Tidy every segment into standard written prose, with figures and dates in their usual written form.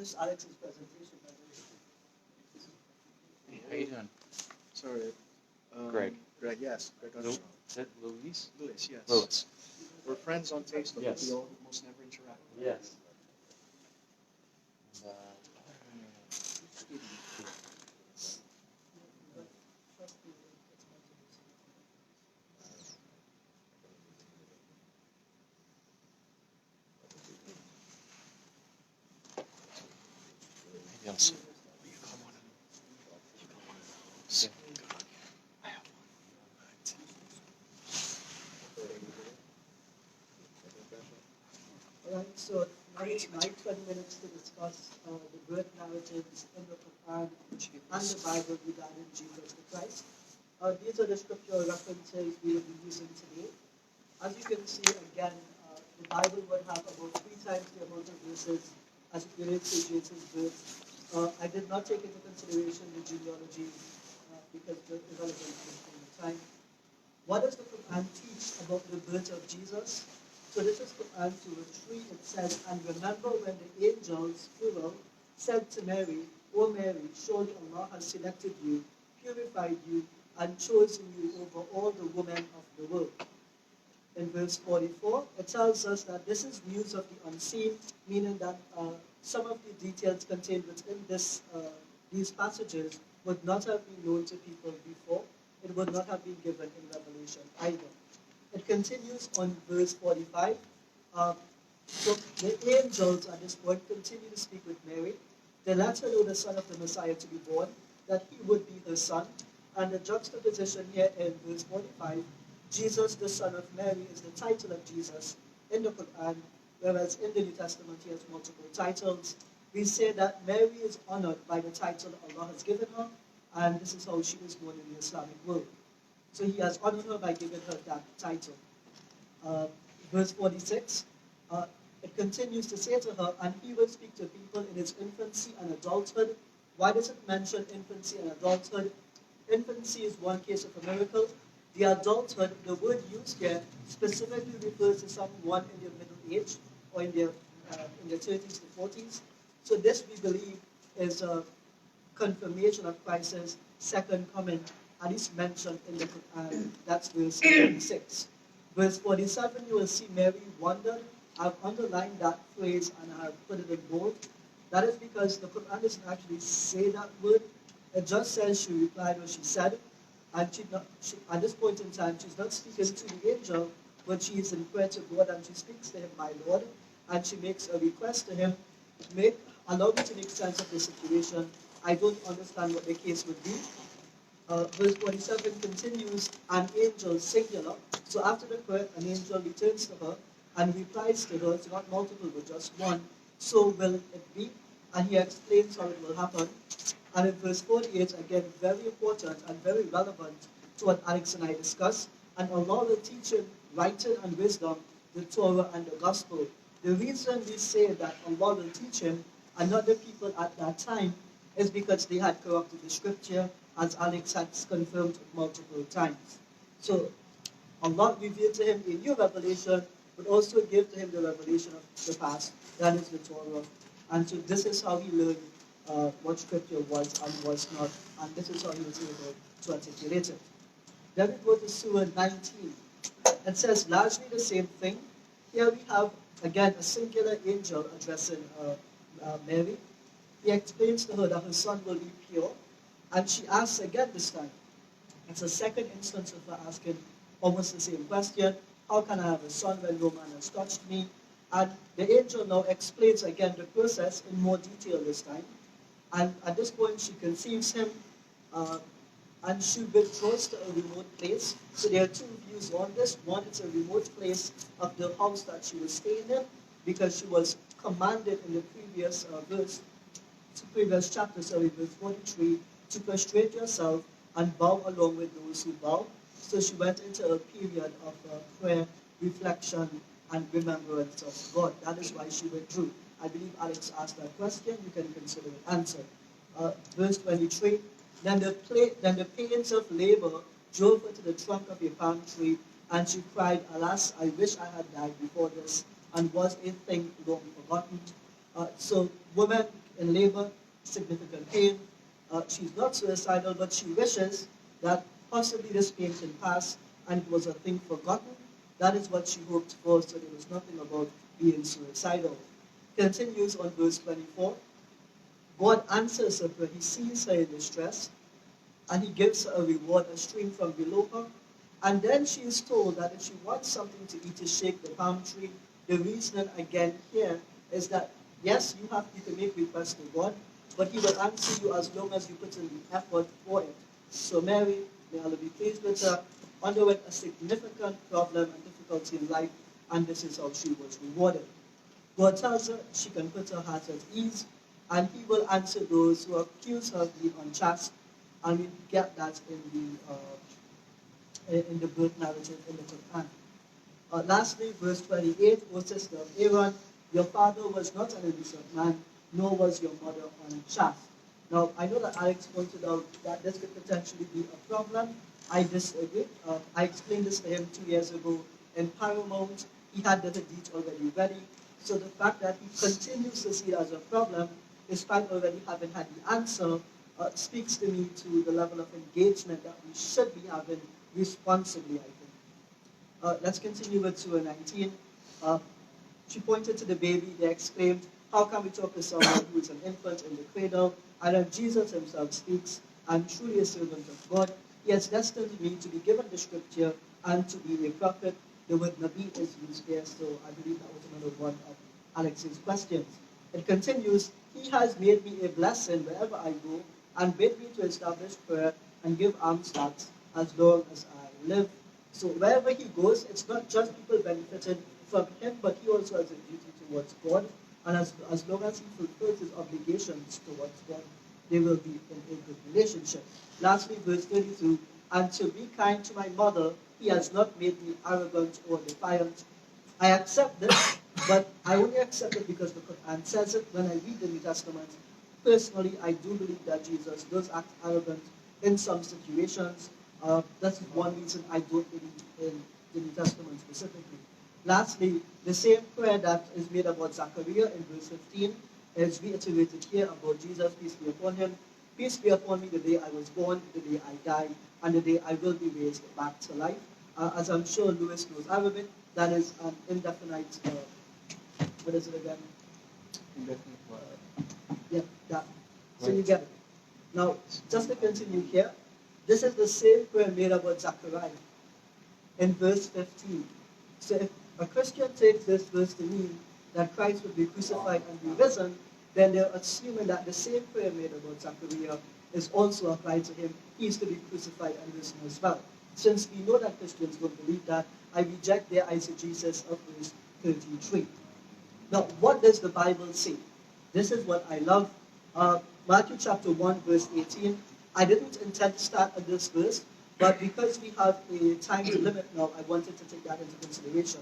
is Alex's presentation, by the way. Hey, how you doing? Sorry. Greg. Greg, yes. Greg Is Armstrong. that Louise? Louis, yes. Louis. We're friends on Facebook, Yes. but we almost never interact. Yes. And, maybe I'll see. You got one of them. You got one of those. Yeah. Good. I have one. All right, so now it's my 20 minutes to discuss the birth narratives in the Quran and the Bible regarding Jesus the Christ. These are the scriptural references we will be using today. As you can see, again, the Bible would have about 3 times the amount of verses as it relates to Jesus' birth. I did not take into consideration the genealogy because they're irrelevant at this point in time. What does the Quran teach about the birth of Jesus? So this is Quran Surah 3. It says, "And remember when the angels, plural, said to Mary, O Mary, surely Allah has selected you, purified you, and chosen you over all the women of the world." In verse 44, it tells us that this is news of the unseen, meaning that some of the details contained within these passages would not have been known to people before. It would not have been given in Revelation either. It continues on verse 45. So the angels at this point continue to speak with Mary. They let her know the son of the Messiah to be born, that he would be her son. And the juxtaposition here in verse 45, Jesus, the son of Mary, is the title of Jesus in the Quran, whereas in the New Testament he has multiple titles. We say that Mary is honored by the title Allah has given her, and this is how she is known in the Islamic world. So he has honored her by giving her that title. Verse 46, it continues to say to her, "And he will speak to people in his infancy and adulthood." Why does it mention infancy and adulthood? Infancy is one case of a miracle. The adulthood, the word used here, specifically refers to someone in their middle age or in their 30s to 40s. So this, we believe, is a confirmation of Christ's second coming, at least mentioned in the Quran. That's verse 46. Verse 47, you will see Mary wondered. I've underlined that phrase and I've put it in bold. That is because the Quran doesn't actually say that word. It just says she replied what she said. And at this point in time, she's not speaking to the angel, but she is in prayer to God and she speaks to him, "My Lord," and she makes a request to him, allow me to make sense of the situation. I don't understand what the case would be. Verse 47 continues, "An angel," singular. So after the prayer, an angel returns to her and replies to her, it's not multiple, but just one, "So will it be?" And he explains how it will happen. And in verse 48, again, very important and very relevant to what Alex and I discussed, "And Allah will teach him writing and wisdom, the Torah and the Gospel." The reason we say that Allah will teach him and not the people at that time is because they had corrupted the scripture, as Alex has confirmed multiple times. So Allah revealed to him a new revelation, but also gave to him the revelation of the past, that is the Torah. And so this is how he learned what scripture was and was not, and this is how he was able to articulate it. Then we go to Surah 19. It says largely the same thing. Here we have, again, a singular angel addressing Mary. He explains to her that her son will be pure, and she asks again this time. It's a second instance of her asking almost the same question. How can I have a son when no man has touched me? And the angel now explains again the process in more detail this time. And at this point, she conceives him, and she withdraws to a remote place. So there are two views on this. One, it's a remote place of the house that she was staying in, because she was commanded in the previous chapter, verse 43, to prostrate yourself and bow along with those who bow. So she went into a period of prayer, reflection, and remembrance of God. That is why she withdrew. I believe Alex asked that question. You can consider it answered. Verse 23, then the pains of labor drove her to the trunk of a palm tree, and she cried, "Alas, I wish I had died before this, and was a thing long forgotten." So woman in labor, significant pain. She's not suicidal, but she wishes that possibly this pain can pass and it was a thing forgotten. That is what she hoped for, so there was nothing about being suicidal. Continues on verse 24. God answers her prayer. He sees her in distress, and he gives her a reward, a stream from below her. And then she is told that if she wants something to eat, to shake the palm tree. The reason again here is that yes, you can make requests to God, but he will answer you as long as you put in the effort for it. So Mary, may Allah be pleased with her, underwent a significant problem and difficulty in life, and this is how she was rewarded. God tells her she can put her heart at ease, and he will answer those who accuse her of being unjust, and we get that in the birth narrative in the Quran. Lastly, verse 28, O sister of Aaron, your father was not an innocent man, nor was your mother unchaste. Now, I know that Alex pointed out that this could potentially be a problem. I disagree. I explained this to him 2 years ago in Paramount. He had the hadith already ready. So the fact that he continues to see it as a problem, despite already having had the answer, speaks to me to the level of engagement that we should be having responsibly, I think. Let's continue with Surah 19. She pointed to the baby. They exclaimed, how can we talk to someone who is an infant in the cradle? And then Jesus himself speaks, I'm truly a servant of God. He has destined me to be given the scripture and to be a prophet. The word Nabi is used here, so I believe that was another one of Alex's questions. It continues, he has made me a blessing wherever I go and bid me to establish prayer and give alms tax as long as I live. So wherever he goes, it's not just people benefiting from him, but he also has a duty towards God. And as long as he fulfills his obligations towards God, they will be in a good relationship. Lastly, verse 32, and to be kind to my mother, he has not made me arrogant or defiant. I accept this, but I only accept it because the Quran says it. When I read the New Testament, personally, I do believe that Jesus does act arrogant in some situations. That's one reason I don't believe in the New Testament specifically. Lastly, the same prayer that is made about Zachariah in verse 15 is reiterated here about Jesus, peace be upon him. Peace be upon me the day I was born, the day I died, and the day I will be raised back to life. As I'm sure Lewis knows Arabic, that is an indefinite, what is it again? Indefinite word. Yeah, that. So Right. you get it. Now, just to continue here, this is the same prayer made about Zachariah in verse 15. So if a Christian takes this verse to mean that Christ would be crucified and be risen, then they're assuming that the same prayer made about Zachariah is also applied to him. He is to be crucified and risen as well. Since we know that Christians don't believe that, I reject their eisegesis of verse 33. Now, what does the Bible say? This is what I love. Matthew chapter 1, verse 18. I didn't intend to start at this verse, but because we have a time limit now, I wanted to take that into consideration.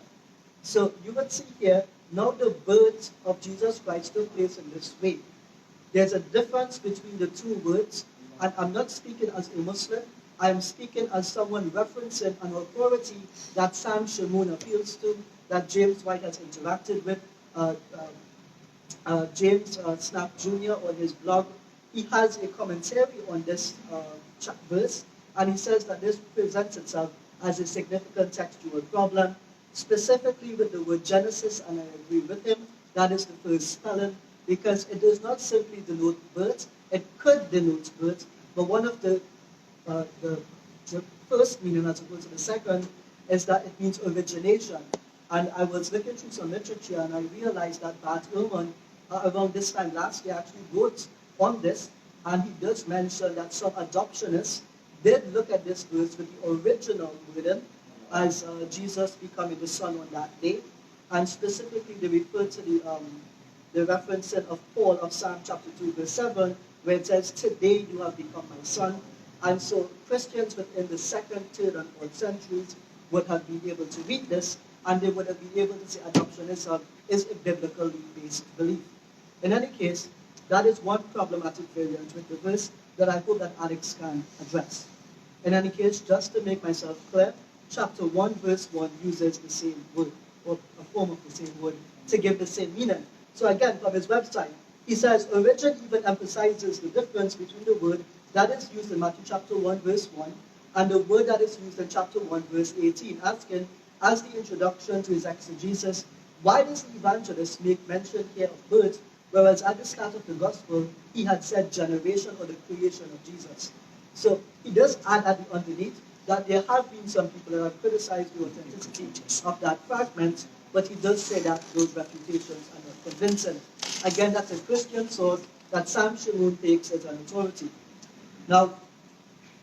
So you would see here, now the birth of Jesus Christ took place in this way. There's a difference between the two words, and I'm not speaking as a Muslim, I am speaking as someone referencing an authority that Sam Shamoun appeals to, that James White has interacted with, James Snap Jr. on his blog. He has a commentary on this verse, and he says that this presents itself as a significant textual problem, specifically with the word Genesis, and I agree with him. That is the first spelling, because it does not simply denote birth. It could denote birth, but one of the first meaning as opposed to the second is that it means origination. And I was looking through some literature, and I realized that Bart Ehrman, around this time last year, actually wrote on this, and he does mention that some adoptionists did look at this verse with the original wording as Jesus becoming the Son on that day, and specifically they refer to the referencing of Paul of Psalm chapter 2, verse 7, where it says, today you have become my son. And so Christians within the 2nd, 3rd, and 4th centuries would have been able to read this, and they would have been able to say adoptionism is a biblically based belief. In any case, that is one problematic variant with the verse that I hope that Alex can address. In any case, just to make myself clear, chapter 1, verse 1 uses the same word, or a form of the same word, to give the same meaning. So again, from his website, he says, Origin even emphasizes the difference between the word that is used in Matthew chapter 1, verse 1, and the word that is used in chapter 1, verse 18, asking, as the introduction to his exegesis, why does the evangelist make mention here of birth, whereas at the start of the gospel, he had said generation or the creation of Jesus? So he does add at the underneath that there have been some people that have criticized the authenticity of that fragment, but he does say that those refutations are not convincing. Again, that's a Christian source that Sam Shamoun takes as an authority. Now,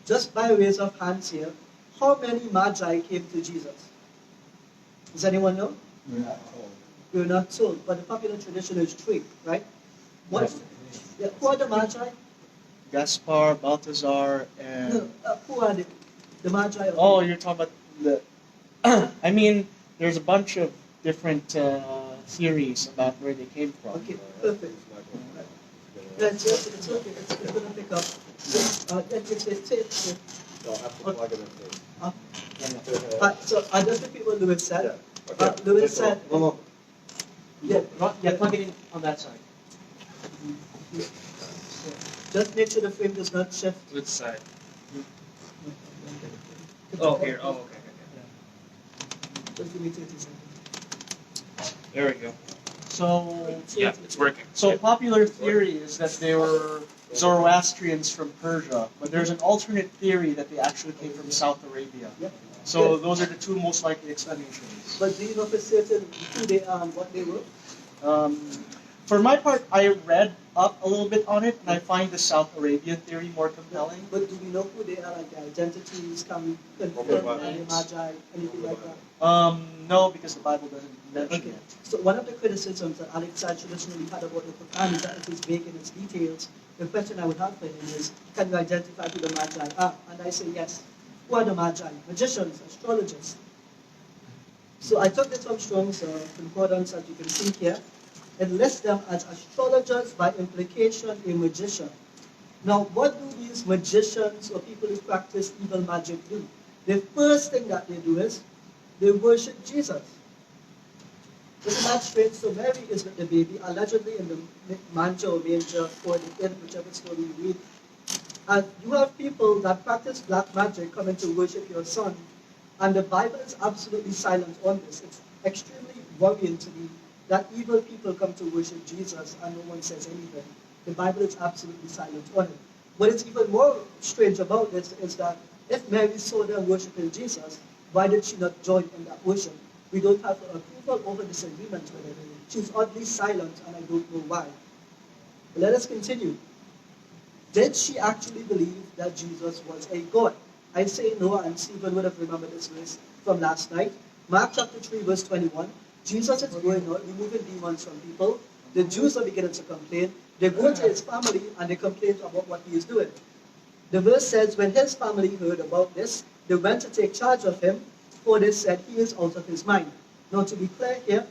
just by raise of hands here, how many magi came to Jesus? Does anyone know? We're not told. We're not told, but the popular tradition is 3, right? What? Yeah, who are the magi? Gaspar, Balthazar, and... No, who are the magi? Of Oh, you're talking about the... I mean, there's a bunch of different theories about where they came from. Okay, perfect. It's okay. It's going to pick up. They'll have to plug it in first. So I just repeat what Lewis said. Yeah. Okay. Lewis said, One yeah, Plug it in on that side. just make sure the frame does not shift. Which side? Oh, here. Oh, okay. Just give me 30 seconds. There we go. So, yeah, it's working. So popular theory is that they were Zoroastrians from Persia, but there's an alternate theory that they actually came from South Arabia. Yeah. So those are the two most likely explanations. But do you know for certain who they are and what they were? For my part, I read up a little bit on it, and I find the South Arabian theory more compelling. But do we know who they are, like their identities, can we confirm any magi, anything like that? No, because the Bible doesn't mention Okay. it. So one of the criticisms that Alex had traditionally had about the Quran is that it is vague in its details. The question I would have for him is, can you identify who the magi are? And I say yes. Who are the magi? Magicians, astrologers. So I took this from Strong's concordance, as you can see here. It lists them as astrologers, by implication a magician. Now, what do these magicians or people who practice evil magic do? The first thing that they do is they worship Jesus. Isn't that strange? So Mary is with the baby, allegedly in the manger or manger, or the inn, whichever story you read. And you have people that practice black magic coming to worship your son, and the Bible is absolutely silent on this. It's extremely worrying to me that evil people come to worship Jesus and no one says anything. The Bible is absolutely silent on it. What is even more strange about this is that if Mary saw them worshiping Jesus, why did she not join in that worship? We don't have approval over this agreement with it. She's oddly silent, and I don't know why. But let us continue. Did she actually believe that Jesus was a God? I say no, and Stephen would have remembered this verse from last night. Mark chapter 3, verse 21. Jesus is going out, removing demons from people. The Jews are beginning to complain. They go to his family and they complain about what he is doing. The verse says, when his family heard about this, they went to take charge of him, for they said he is out of his mind. Now, to be clear here,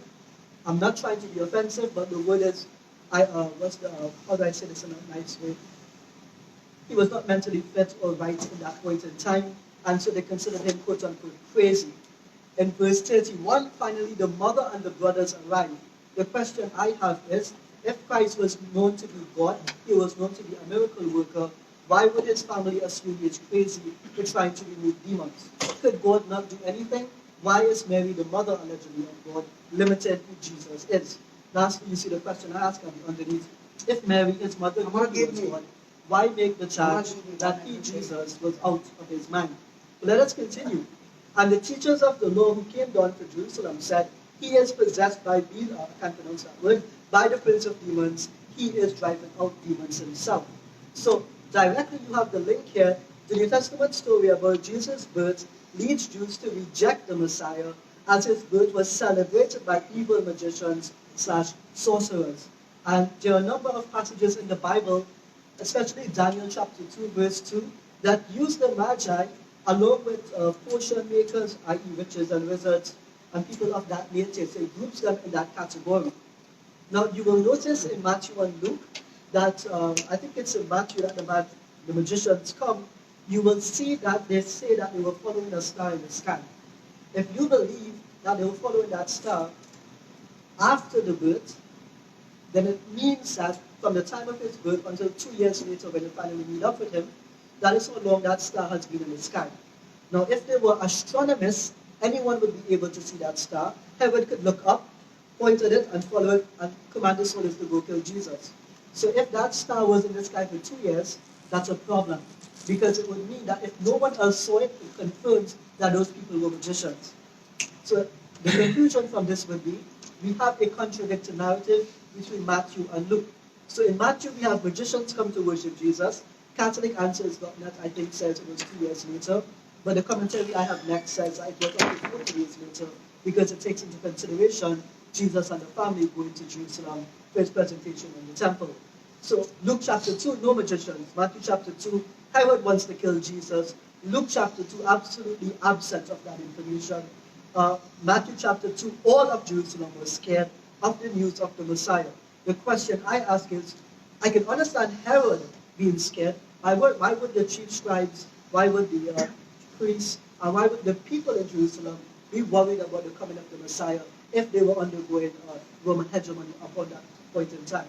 I'm not trying to be offensive, but the word is, how do I say this in a nice way? He was not mentally fit or right in that point in time, and so they considered him, quote unquote, crazy. In verse 31, finally, the mother and the brothers arrived. The question I have is, if Christ was known to be God, he was known to be a miracle worker, why would his family assume he is crazy for trying to remove demons? Could God not do anything? Why is Mary, the mother allegedly of God, limited who Jesus is? Lastly, you see the question I ask underneath. If Mary, his mother, really was God, why make the charge that he, Jesus, was out of his mind? But let us continue. And the teachers of the law who came down to Jerusalem said, he is possessed by I can't pronounce that word, by the prince of demons. He is driving out demons himself. So directly you have the link here. The New Testament story about Jesus' birth leads Jews to reject the Messiah, as his birth was celebrated by evil magicians / sorcerers. And there are a number of passages in the Bible, especially Daniel chapter 2, verse 2, that use the Magi along with potion makers, i.e. witches and wizards, and people of that nature. So it groups them in that category. Now you will notice in Matthew and Luke that, I think it's in Matthew that the magicians come, you will see that they say that they were following a star in the sky. If you believe that they were following that star after the birth, then it means that from the time of his birth until 2 years later when they finally meet up with him, that is how long that star has been in the sky. Now, if they were astronomers, anyone would be able to see that star. Herod could look up, point at it, and follow it, and command his soldiers to go kill Jesus. So if that star was in the sky for 2 years, that's a problem. Because it would mean that if no one else saw it, it confirms that those people were magicians. So the conclusion from this would be, we have a contradictory narrative between Matthew and Luke. So in Matthew, we have magicians come to worship Jesus. Catholic Answers.net, I think, says it was 2 years later. But the commentary I have next says that it was up to 40 years later because it takes into consideration Jesus and the family going to Jerusalem for his presentation in the temple. So Luke chapter 2, no magicians. Matthew chapter 2, Herod wants to kill Jesus. Luke chapter 2, absolutely absent of that information. Matthew chapter 2, all of Jerusalem was scared of the news of the Messiah. The question I ask is, I can understand Herod being scared. Why would the chief scribes, why would the priests, and why would the people in Jerusalem be worried about the coming of the Messiah if they were undergoing Roman hegemony upon that point in time?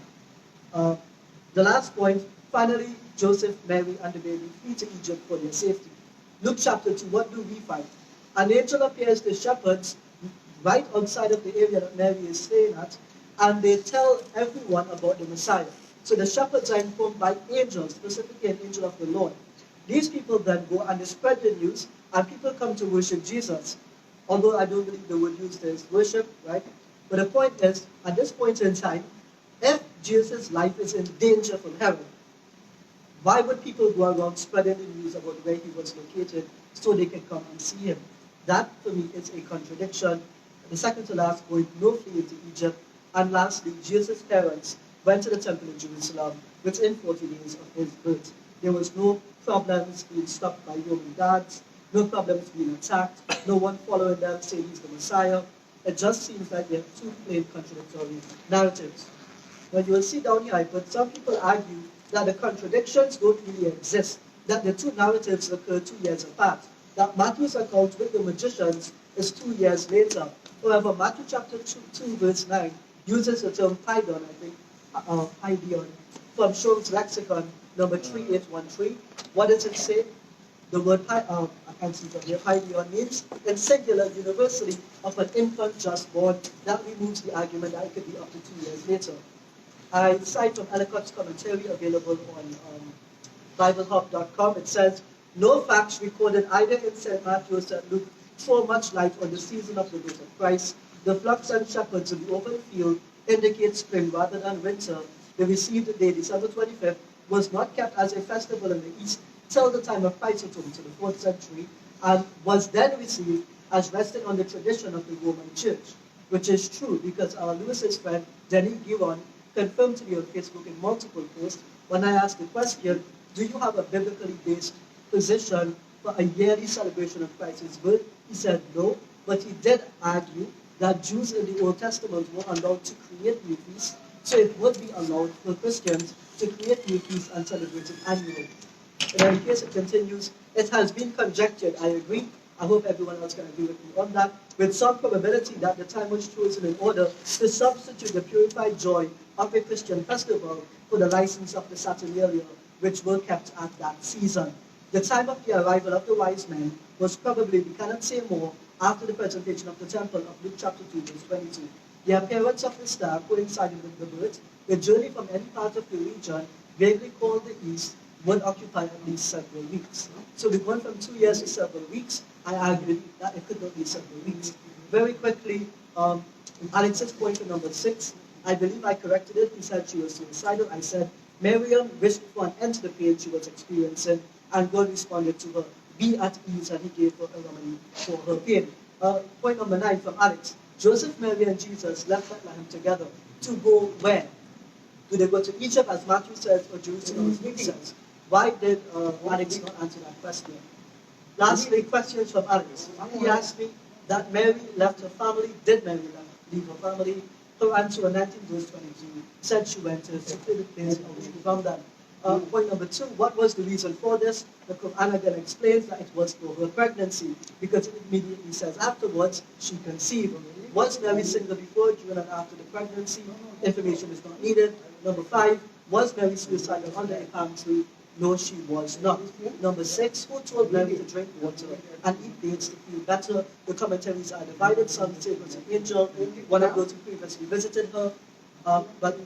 The last point, finally, Joseph, Mary, and the baby flee to Egypt for their safety. Luke chapter 2, what do we find? An angel appears to shepherds right outside of the area that Mary is staying at, and they tell everyone about the Messiah. So the shepherds are informed by angels, specifically an angel of the Lord. These people then go and they spread the news, and people come to worship Jesus. Although I don't believe the word used is worship, right? But the point is, at this point in time, if Jesus' life is in danger from Herod, why would people go around spreading the news about where he was located so they can come and see him? That, for me, is a contradiction. The second to last point, no flee into Egypt. And lastly, Jesus' parents went to the temple in Jerusalem within 40 days of his birth. There was no problems being stopped by Roman guards, no problems being attacked, no one following them saying he's the Messiah. It just seems like they have two plain contradictory narratives. Now you will see down here, but some people argue that the contradictions don't really exist, that the two narratives occur 2 years apart, that Matthew's account with the magicians is 2 years later. However, Matthew chapter 2 verse 9 uses the term Paidion, I think, Paidion, from Strong's Lexicon, number 3813. What does it say? The word, I can't see from here, Paidion means in singular universally of an infant just born. That removes the argument that it could be up to 2 years later. I cite from Ellicott's commentary available on BibleHub.com. It says, no facts recorded either in St. Matthew or St. Luke throw much light on the season of the birth of Christ. The flocks and shepherds in the open field indicate spring rather than winter. The received day, December 25th, was not kept as a festival in the East till the time of Chrysostom to the 4th century, and was then received as resting on the tradition of the Roman Church, which is true because our Lewis's friend, Denny Giron, confirmed to me on Facebook in multiple posts when I asked the question, do you have a biblically based position for a yearly celebration of Christ's birth? He said no, but he did argue that Jews in the Old Testament were allowed to create new feasts, so it would be allowed for Christians to create new feasts and celebrate it annually. In any case, it continues, it has been conjectured, I agree, I hope everyone else can agree with me on that, with some probability that the time was chosen in order to substitute the purified joy of a Christian festival for the license of the Saturnalia, which were kept at that season. The time of the arrival of the wise men was probably, we cannot say more, after the presentation of the temple of Luke chapter 2, verse 22. The appearance of the star coincided with the birth. The journey from any part of the region, vaguely called the East, would occupy at least several weeks. So we've gone from 2 years to several weeks. I argued that it could not be several weeks. Very quickly, Alex's point to number 6, I believe I corrected it. He said she was suicidal. I said, Miriam wished for an end to the pain she was experiencing, and God responded to her, be at ease, and he gave her a remedy for her pain. Point number 9 from Alex, Joseph, Mary, and Jesus left Bethlehem together to go where? Do they go to Egypt, as Matthew says, or Jerusalem, as Luke says? Why did Alex not answer that question? Lastly, questions from Alex. He asked me that Mary left her family. Did Mary leave her family? Her answer in 19 verse 22 said she went to a secluded place away from them. Point number 2, what was the reason for this? The Quran again explains that it was for her pregnancy, because it immediately says afterwards she conceived. was Mary single before, during, and after the pregnancy? Information is not needed. Number 5, was Mary suicidal under a palm tree? No, she was not. Number 6, who told Mary to drink water and eat dates to feel better? The commentaries are divided. Some say it was an angel, one of those who previously visited her. But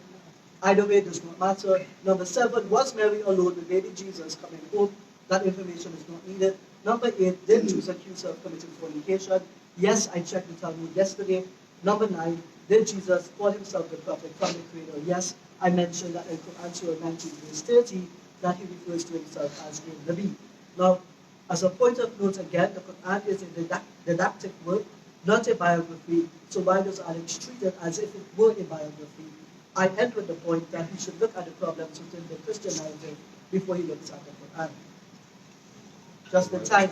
either way, it does not matter. Number 7, was Mary alone with baby Jesus coming home? That information is not needed. Number 8, did Jews accuse her of committing fornication? Yes, I checked the Talmud yesterday. Number 9, did Jesus call himself the prophet from the cradle? Yes, I mentioned that in Quran Surah 19, verse 30, that he refers to himself as a Nabi. Now, as a point of note again, the Quran is a didactic work, not a biography. So why does Alex treat it as if it were a biography? I end with the point that he should look at the problems within the Christian narrative before he looks at the Quran. Just in time.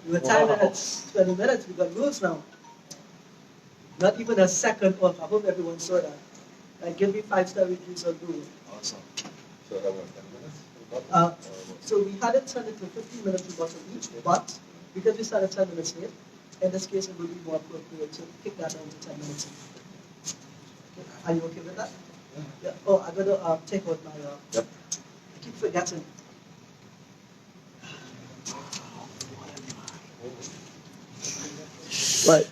We were 10 minutes, 20 minutes, we got rules now. Not even a second off. I hope everyone saw that. Give me 5-star reviews on Google. Awesome. So that was 10 minutes? So we had it turned into 15 minutes rebuttal each, but because we started 10 minutes late, in this case it would be more appropriate to kick that down to 10 minutes. Okay. Are you okay with that? Yeah. Oh, I'm going to take out my... Yep. I keep forgetting. Right.